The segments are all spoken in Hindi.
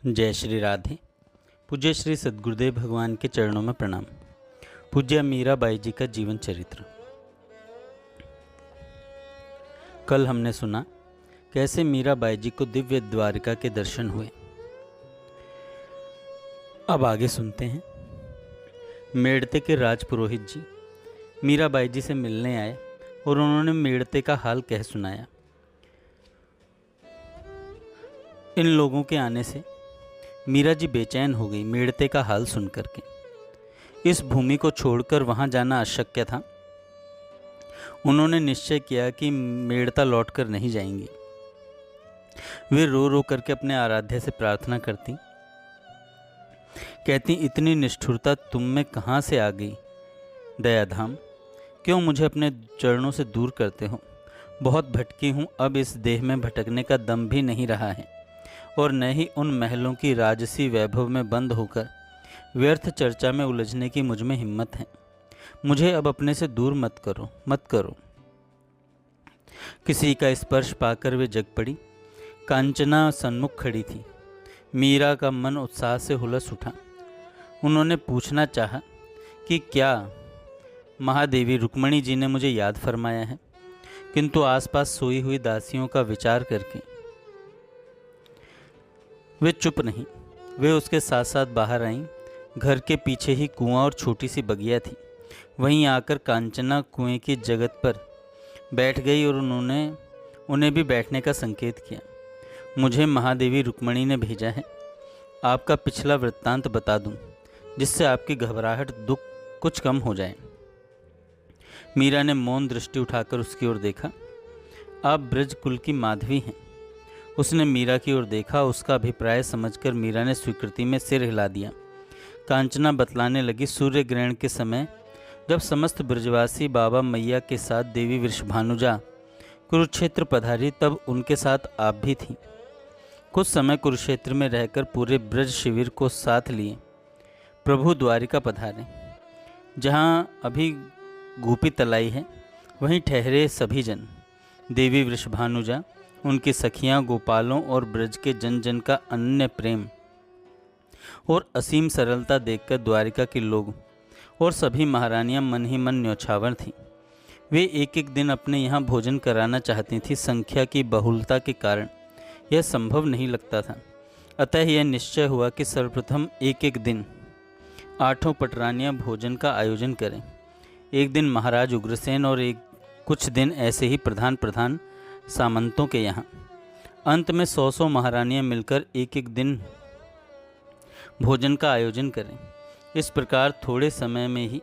जय श्री राधे। पूज्य श्री सद्गुरुदेव भगवान के चरणों में प्रणाम। पूज्य मीराबाई जी का जीवन चरित्र। कल हमने सुना कैसे मीराबाई जी को दिव्य द्वारिका के दर्शन हुए। अब आगे सुनते हैं। मेड़ते के राजपुरोहित जी मीराबाई जी से मिलने आए और उन्होंने मेड़ते का हाल कह सुनाया। इन लोगों के आने से मीरा जी बेचैन हो गई मेड़ते का हाल सुनकर के। इस भूमि को छोड़कर वहां जाना अशक्य था। उन्होंने निश्चय किया कि मेड़ता लौटकर नहीं जाएंगी। वे रो रो करके अपने आराध्य से प्रार्थना करती, कहती, इतनी निष्ठुरता तुम में कहाँ से आ गई दयाधाम, क्यों मुझे अपने चरणों से दूर करते हो। बहुत भटकी हूँ, अब इस देह में भटकने का दम भी नहीं रहा है और न ही उन महलों की राजसी वैभव में बंद होकर व्यर्थ चर्चा में उलझने की मुझ में हिम्मत है। मुझे अब अपने से दूर मत करो। किसी का स्पर्श पाकर वे जग पड़ी। कांचना सन्मुख खड़ी थी। मीरा का मन उत्साह से हुलस उठा। उन्होंने पूछना चाहा कि क्या महादेवी रुक्मणी जी ने मुझे याद फरमाया है, किंतु आसपास सोई हुई दासियों का विचार करके वे चुप नहीं। वे उसके साथ साथ बाहर आईं। घर के पीछे ही कुआं और छोटी सी बगिया थी। वहीं आकर कांचना कुएं की जगत पर बैठ गई और उन्हें भी बैठने का संकेत किया। मुझे महादेवी रुक्मणी ने भेजा है, आपका पिछला वृत्तांत बता दूं, जिससे आपकी घबराहट दुख कुछ कम हो जाए। मीरा ने मौन दृष्टि उठाकर उसकी ओर देखा। आप ब्रज कुल की माधवी हैं। उसने मीरा की ओर देखा। उसका अभिप्राय समझकर मीरा ने स्वीकृति में सिर हिला दिया। कांचना बतलाने लगी, सूर्य ग्रहण के समय जब समस्त ब्रजवासी बाबा मैया के साथ देवी वृषभानुजा कुरुक्षेत्र पधारी, तब उनके साथ आप भी थीं। कुछ समय कुरुक्षेत्र में रहकर पूरे ब्रज शिविर को साथ लिए प्रभु द्वारिका पधारे। जहाँ अभी गोपी तलाई है, वहीं ठहरे सभी जन। देवी वृषभानुजा, उनकी सखियां, गोपालों और ब्रज के जन जन का अनन्य प्रेम और असीम सरलता देखकर द्वारिका के लोग और सभी महारानियां मन ही मन न्यौछावर थीं। वे एक एक दिन अपने यहाँ भोजन कराना चाहती थीं। संख्या की बहुलता के कारण यह संभव नहीं लगता था। अतः यह निश्चय हुआ कि सर्वप्रथम एक एक दिन 8 पटरानियां भोजन का आयोजन करें। एक दिन महाराज उग्रसेन और कुछ दिन ऐसे ही प्रधान सामंतों के यहाँ। अंत में 100 महारानियां मिलकर एक एक दिन भोजन का आयोजन करें। इस प्रकार थोड़े समय में ही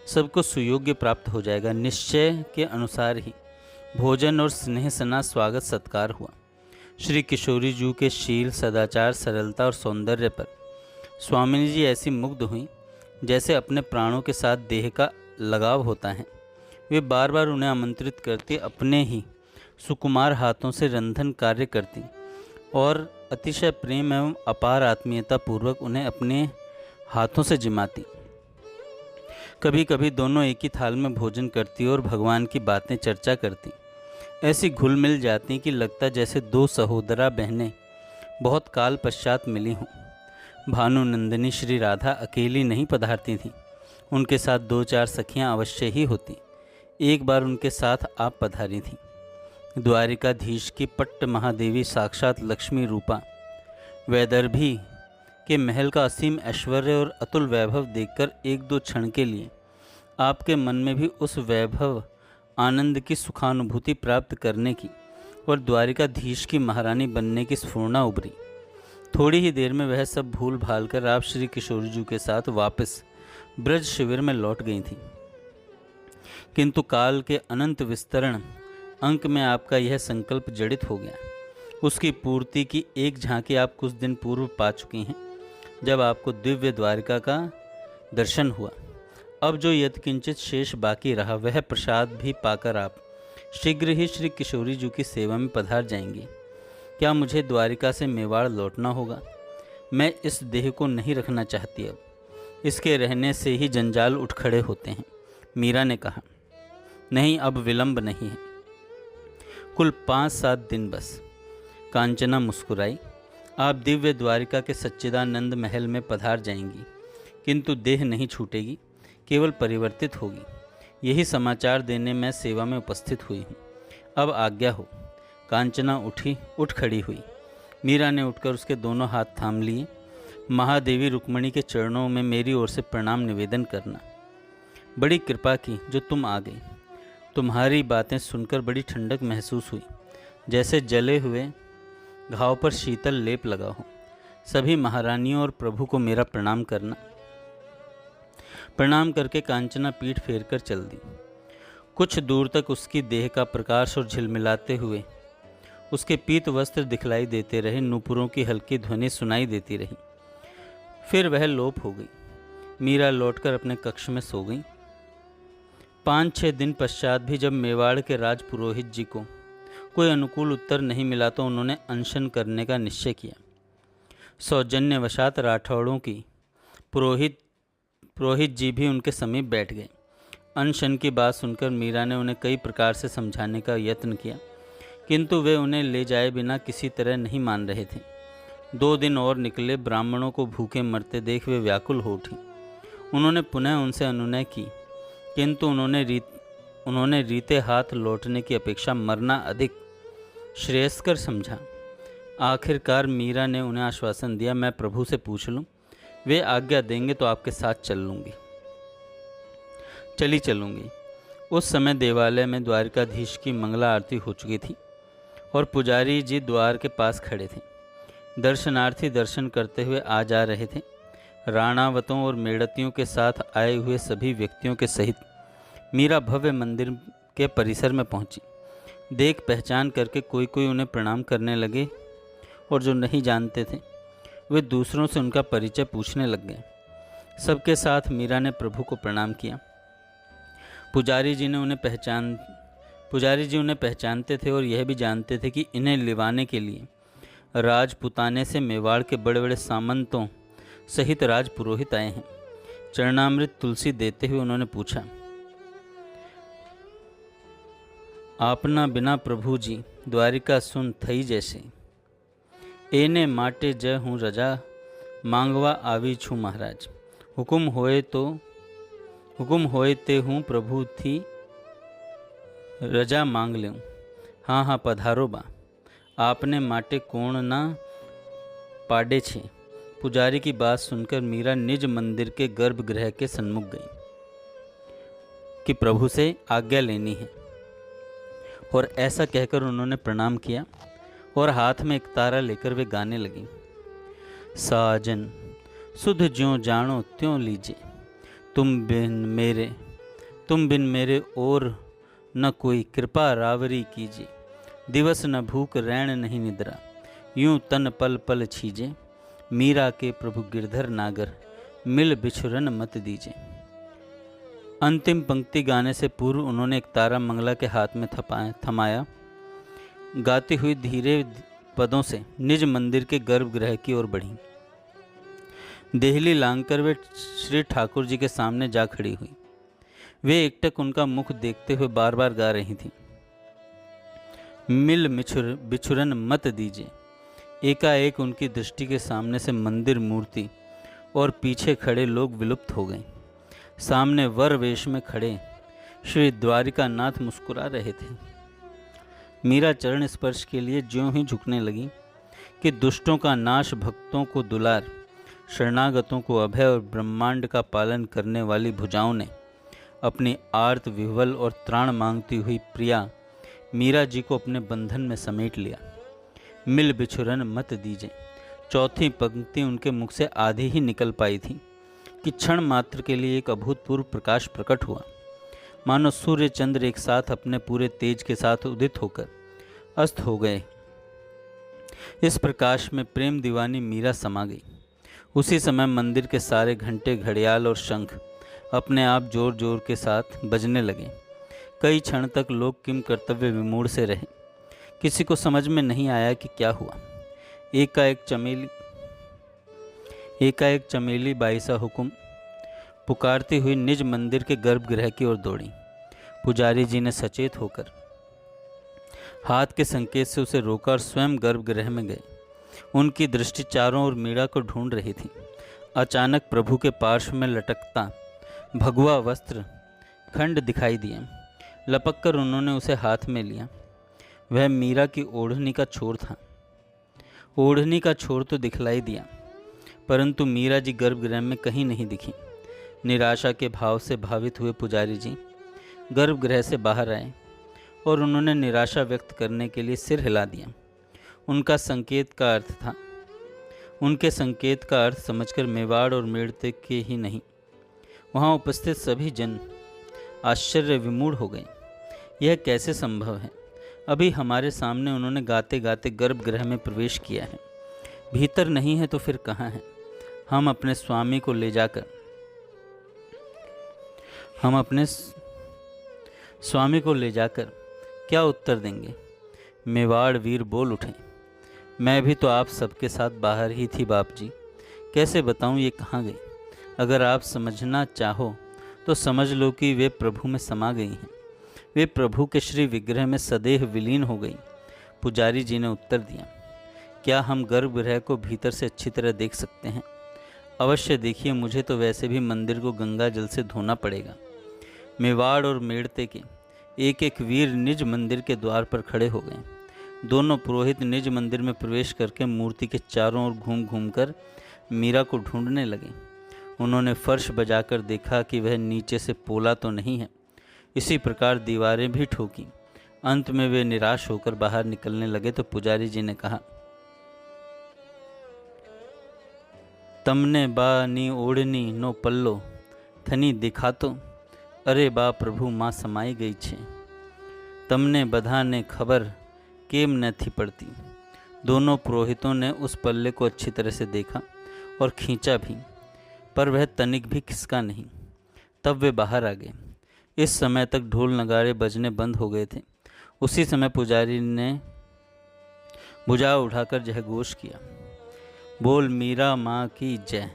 सबको सुयोग्य प्राप्त हो जाएगा। निश्चय के अनुसार ही भोजन और स्नेह सना स्वागत सत्कार हुआ। श्री किशोरी जी के शील, सदाचार, सरलता और सौंदर्य पर स्वामिनी जी ऐसी मुग्ध हुई जैसे अपने प्राणों के साथ देह का लगाव होता है। वे बार बार उन्हें आमंत्रित करती, अपने ही सुकुमार हाथों से रंधन कार्य करती और अतिशय प्रेम एवं अपार आत्मीयता पूर्वक उन्हें अपने हाथों से जिमाती। कभी कभी दोनों एक ही थाल में भोजन करती और भगवान की बातें चर्चा करती। ऐसी घुल मिल जाती कि लगता जैसे 2 सहोदरा बहनें बहुत काल पश्चात मिली हों। भानुनंदिनी श्री राधा अकेली नहीं पधारती थीं, उनके साथ 2-4 सखियां अवश्य ही होती। एक बार उनके साथ आप पधारी थीं। द्वारिकाधीश की पट्ट महादेवी साक्षात लक्ष्मी रूपा वैदर्भी के महल का असीम ऐश्वर्य और अतुल वैभव देखकर 1-2 क्षण के लिए आपके मन में भी उस वैभव आनंद की सुखानुभूति प्राप्त करने की और द्वारिकाधीश की महारानी बनने की स्फूर्णा उभरी। थोड़ी ही देर में वह सब भूल भाल कर आप श्री किशोरी जी के साथ वापस ब्रज शिविर में लौट गई थी। किंतु काल के अनंत विस्तरण अंक में आपका यह संकल्प जड़ित हो गया। उसकी पूर्ति की एक झांकी आप कुछ दिन पूर्व पा चुकी हैं, जब आपको दिव्य द्वारिका का दर्शन हुआ। अब जो यत्किंचित शेष बाकी रहा, वह प्रसाद भी पाकर आप शीघ्र ही श्री किशोरी जी की सेवा में पधार जाएंगे। क्या मुझे द्वारिका से मेवाड़ लौटना होगा? मैं इस देह को नहीं रखना चाहती। अब इसके रहने से ही जंजाल उठ खड़े होते हैं। मीरा ने कहा, नहीं, अब विलंब नहीं है, कुल 5-7 दिन बस। कांचना मुस्कुराई। आप दिव्य द्वारिका के सच्चिदानंद महल में पधार जाएंगी, किंतु देह नहीं छूटेगी, केवल परिवर्तित होगी। यही समाचार देने मैं सेवा में उपस्थित हुई हूँ। अब आज्ञा हो। कांचना उठ खड़ी हुई। मीरा ने उठकर उसके दोनों हाथ थाम लिए। महादेवी रुक्मणी के चरणों में मेरी ओर से प्रणाम निवेदन करना। बड़ी कृपा की जो तुम आ गई। तुम्हारी बातें सुनकर बड़ी ठंडक महसूस हुई, जैसे जले हुए घाव पर शीतल लेप लगा हो। सभी महारानियों और प्रभु को मेरा प्रणाम करना। प्रणाम करके कांचना पीठ फेरकर चल दी। कुछ दूर तक उसकी देह का प्रकाश और झिलमिलाते हुए उसके पीत वस्त्र दिखलाई देते रहे। नूपुरों की हल्की ध्वनि सुनाई देती रही। फिर वह लोप हो गई। मीरा लौटकर अपने कक्ष में सो गई। 5-6 दिन पश्चात भी जब मेवाड़ के राज पुरोहित जी को कोई अनुकूल उत्तर नहीं मिला तो उन्होंने अनशन करने का निश्चय किया। सौजन्यवशात राठौड़ों की पुरोहित जी भी उनके समीप बैठ गए। अनशन की बात सुनकर मीरा ने उन्हें कई प्रकार से समझाने का यत्न किया, किंतु वे उन्हें ले जाए बिना किसी तरह नहीं मान रहे थे। 2 दिन और निकले। ब्राह्मणों को भूखे मरते देख वे व्याकुल हो उठी। उन्होंने पुनः उनसे अनुनय की, किंतु उन्होंने रीते हाथ लौटने की अपेक्षा मरना अधिक श्रेयस्कर समझा। आखिरकार मीरा ने उन्हें आश्वासन दिया, मैं प्रभु से पूछ लूँ, वे आज्ञा देंगे तो आपके साथ चली चलूँगी। उस समय देवालय में द्वारिकाधीश की मंगला आरती हो चुकी थी और पुजारी जी द्वार के पास खड़े थे। दर्शनार्थी दर्शन करते हुए आ जा रहे थे। राणावतों और मेड़तियों के साथ आए हुए सभी व्यक्तियों के सहित मीरा भव्य मंदिर के परिसर में पहुंची। देख पहचान करके कोई कोई उन्हें प्रणाम करने लगे और जो नहीं जानते थे वे दूसरों से उनका परिचय पूछने लग गए। सबके साथ मीरा ने प्रभु को प्रणाम किया। पुजारी जी उन्हें पहचानते थे और यह भी जानते थे कि इन्हें लिवाने के लिए राजपुताने से मेवाड़ के बड़े बड़े सामंतों सहित राज पुरोहित आए हैं। चरणामृत तुलसी देते हुए उन्होंने पूछा, आपना बिना प्रभु जी द्वारिका सुन थई जैसे, एने माटे जय हूँ रजा, मांगवा आवी छू महाराज। हुकुम होए ते हूँ प्रभु थी, रजा मांग लें। हाँ पधारो बा, आपने माटे कोण ना पाडे छे। पुजारी की बात सुनकर मीरा निज मंदिर के गर्भगृह के सन्मुख गई कि प्रभु से आज्ञा लेनी है, और ऐसा कहकर उन्होंने प्रणाम किया और हाथ में एक तारा लेकर वे गाने लगी। साजन सुध ज्यों जानो त्यों लीजे, तुम बिन मेरे और न कोई कृपा रावरी कीजिए। दिवस न भूख रैन नहीं निद्रा, यूं तन पल पल छीजे। मीरा के प्रभु गिरधर नागर, मिल बिछुरन मत दीजे। अंतिम पंक्ति गाने से पूर्व उन्होंने एक तारा मंगला के हाथ में थमाया। गाती हुई धीरे पदों से निज मंदिर के गर्भगृह की ओर बढ़ी। देहली लांघकर वे श्री ठाकुर जी के सामने जा खड़ी हुई। वे एकटक उनका मुख देखते हुए बार बार गा रही थीं, मिल बिछुरन मत दीजिए। एकाएक उनकी दृष्टि के सामने से मंदिर मूर्ति और पीछे खड़े लोग विलुप्त हो गए। सामने वर वेश में खड़े श्री द्वारिकानाथ मुस्कुरा रहे थे। मीरा चरण स्पर्श के लिए ज्यों ही झुकने लगी कि दुष्टों का नाश, भक्तों को दुलार, शरणागतों को अभय और ब्रह्मांड का पालन करने वाली भुजाओं ने अपनी आर्त विह्वल और त्राण मांगती हुई प्रिया मीरा जी को अपने बंधन में समेट लिया। मिल बिछुरन मत दीजिए। चौथी पंक्ति उनके मुख से आधी ही निकल पाई थी कि क्षण मात्र के लिए एक अभूतपूर्व प्रकाश प्रकट हुआ, मानो सूर्य चंद्र एक साथ अपने पूरे तेज के साथ उदित होकर अस्त हो गए। इस प्रकाश में प्रेम दीवानी मीरा समा गई। उसी समय मंदिर के सारे घंटे, घड़ियाल और शंख अपने आप जोर जोर के साथ बजने लगे। कई क्षण तक लोग किम कर्तव्य विमूढ़ से रहे। किसी को समझ में नहीं आया कि क्या हुआ। एकाएक चमेली बाई सा हुकुम पुकारती हुई निज मंदिर के गर्भगृह की ओर दौड़ी। पुजारी जी ने सचेत होकर हाथ के संकेत से उसे रोका और स्वयं गर्भगृह में गए। उनकी दृष्टि चारों ओर मीरा को ढूंढ रही थी। अचानक प्रभु के पार्श्व में लटकता भगवा वस्त्र खंड दिखाई दिया। लपक कर उन्होंने उसे हाथ में लिया। वह मीरा की ओढ़नी का छोर था। ओढ़नी का छोर तो दिखलाई दिया, परंतु मीरा जी गर्भगृह में कहीं नहीं दिखी। निराशा के भाव से भावित हुए पुजारी जी गर्भगृह से बाहर आए और उन्होंने निराशा व्यक्त करने के लिए सिर हिला दिया। उनके संकेत का अर्थ समझकर मेवाड़ और मेड़ते के ही नहीं, वहाँ उपस्थित सभी जन आश्चर्य विमूढ़ हो गए। यह कैसे संभव है? अभी हमारे सामने उन्होंने गाते गाते गर्भगृह में प्रवेश किया है। भीतर नहीं है तो फिर कहाँ है? हम अपने स्वामी को ले जाकर क्या उत्तर देंगे? मेवाड़ वीर बोल उठे। मैं भी तो आप सबके साथ बाहर ही थी बाप जी, कैसे बताऊं ये कहाँ गई? अगर आप समझना चाहो तो समझ लो कि वे प्रभु में समा गई हैं। वे प्रभु के श्री विग्रह में सदैव विलीन हो गई। पुजारी जी ने उत्तर दिया, क्या हम गर्भगृह को भीतर से अच्छी तरह देख सकते हैं? अवश्य देखिए, मुझे तो वैसे भी मंदिर को गंगा जल से धोना पड़ेगा। मेवाड़ और मेड़ते के एक एक वीर निज मंदिर के द्वार पर खड़े हो गए। दोनों पुरोहित निज मंदिर में प्रवेश करके मूर्ति के चारों ओर घूम घूम कर मीरा को ढूंढने लगे। उन्होंने फर्श बजाकर देखा कि वह नीचे से पोला तो नहीं है। इसी प्रकार दीवारें भी ठोकी। अंत में वे निराश होकर बाहर निकलने लगे तो पुजारी जी ने कहा, तमने बा नी ओढ़नी नो पल्लो थनी दिखा तो, अरे बा प्रभु माँ समाई गई छे, तमने बधा ने खबर केम न थी पड़ती। दोनों पुरोहितों ने उस पल्ले को अच्छी तरह से देखा और खींचा भी, पर वह तनिक भी खिसका नहीं। तब वे बाहर आ गए। इस समय तक ढोल नगाड़े बजने बंद हो गए थे। उसी समय पुजारी ने भुजा उठाकर जयघोष किया, बोल मीरा माँ की जय,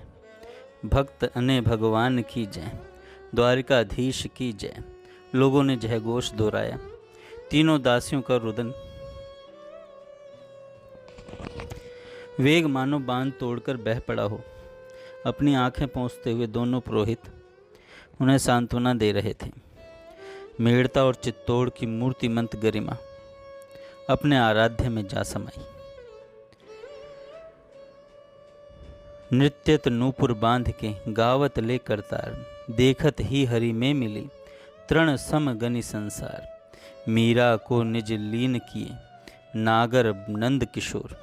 भक्त अने भगवान की जय, द्वारिकाधीश की जय। लोगों ने जयघोष दोहराया। तीनों दासियों का रुदन वेग मानो बांध तोड़कर बह पड़ा हो। अपनी आंखें पोंछते हुए दोनों पुरोहित उन्हें सांत्वना दे रहे थे। मेड़ता और चित्तौड़ की मूर्तिमंत गरिमा अपने आराध्य में जा समाई। नृत्यत नूपुर बांध के गावत ले करतार, देखत ही हरि में मिली तृण सम गनि संसार। मीरा को निज लीन किए नागर नंद किशोर,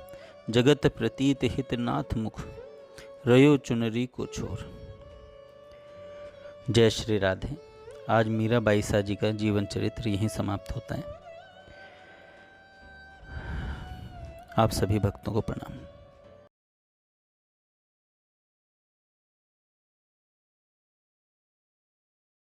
जगत प्रतीत हित नाथ मुख रयो चुनरी को छोर। जय श्री राधे। आज मीराबाई साजी का जीवन चरित्र यहीं समाप्त होता है। आप सभी भक्तों को प्रणाम।